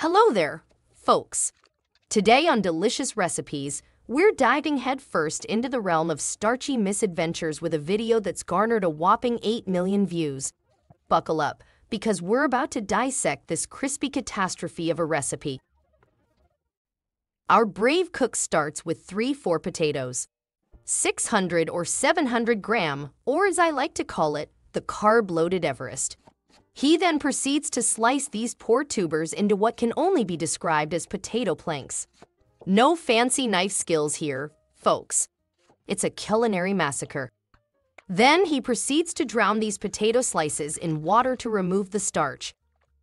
Hello there, folks. Today on Delicious Recipes, we're diving headfirst into the realm of starchy misadventures with a video that's garnered a whopping 8 million views. Buckle up, because we're about to dissect this crispy catastrophe of a recipe. Our brave cook starts with 3-4 potatoes, 600 or 700 gram, or as I like to call it, the carb-loaded Everest. He then proceeds to slice these poor tubers into what can only be described as potato planks. No fancy knife skills here, folks. It's a culinary massacre. Then he proceeds to drown these potato slices in water to remove the starch.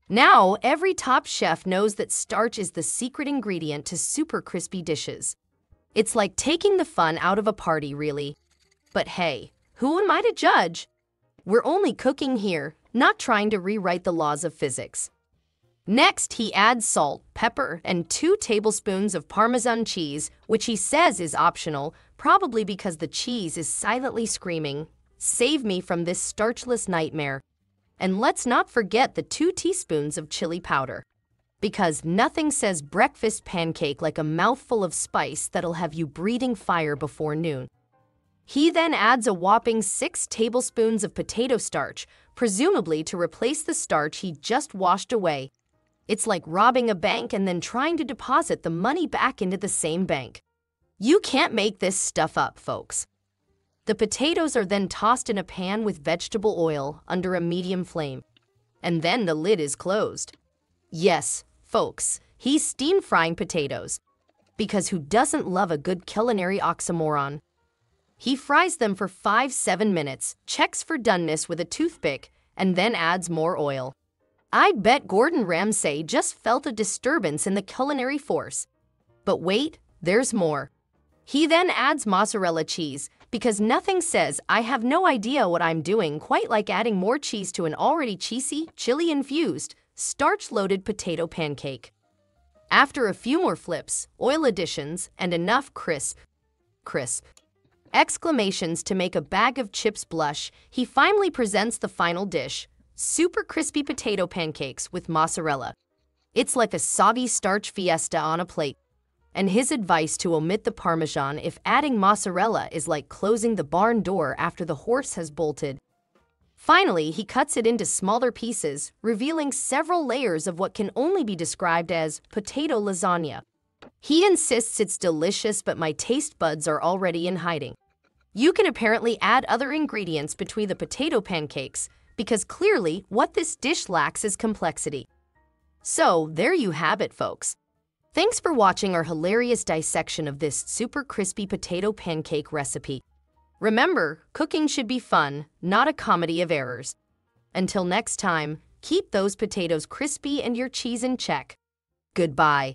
Now, every top chef knows that starch is the secret ingredient to super crispy dishes. It's like taking the fun out of a party, really. But hey, who am I to judge? We're only cooking here, not trying to rewrite the laws of physics. Next, he adds salt, pepper, and 2 tablespoons of Parmesan cheese, which he says is optional, probably because the cheese is silently screaming, "Save me from this starchless nightmare." And let's not forget the 2 teaspoons of chili powder, because nothing says breakfast pancake like a mouthful of spice that'll have you breathing fire before noon. He then adds a whopping 6 tablespoons of potato starch, presumably to replace the starch he just washed away. It's like robbing a bank and then trying to deposit the money back into the same bank. You can't make this stuff up, folks. The potatoes are then tossed in a pan with vegetable oil under a medium flame. And then the lid is closed. Yes, folks, he's steam frying potatoes. Because who doesn't love a good culinary oxymoron? He fries them for 5-7 minutes, checks for doneness with a toothpick, and then adds more oil. I bet Gordon Ramsay just felt a disturbance in the culinary force. But wait, there's more. He then adds mozzarella cheese, because nothing says I have no idea what I'm doing quite like adding more cheese to an already cheesy, chili-infused, starch-loaded potato pancake. After a few more flips, oil additions, and enough crisp exclamations to make a bag of chips blush, he finally presents the final dish, super crispy potato pancakes with mozzarella. It's like a soggy starch fiesta on a plate. And his advice to omit the Parmesan if adding mozzarella is like closing the barn door after the horse has bolted. Finally, he cuts it into smaller pieces, revealing several layers of what can only be described as potato lasagna. He insists it's delicious, but my taste buds are already in hiding. You can apparently add other ingredients between the potato pancakes, because clearly what this dish lacks is complexity. So, there you have it, folks. Thanks for watching our hilarious dissection of this super crispy potato pancake recipe. Remember, cooking should be fun, not a comedy of errors. Until next time, keep those potatoes crispy and your cheese in check. Goodbye.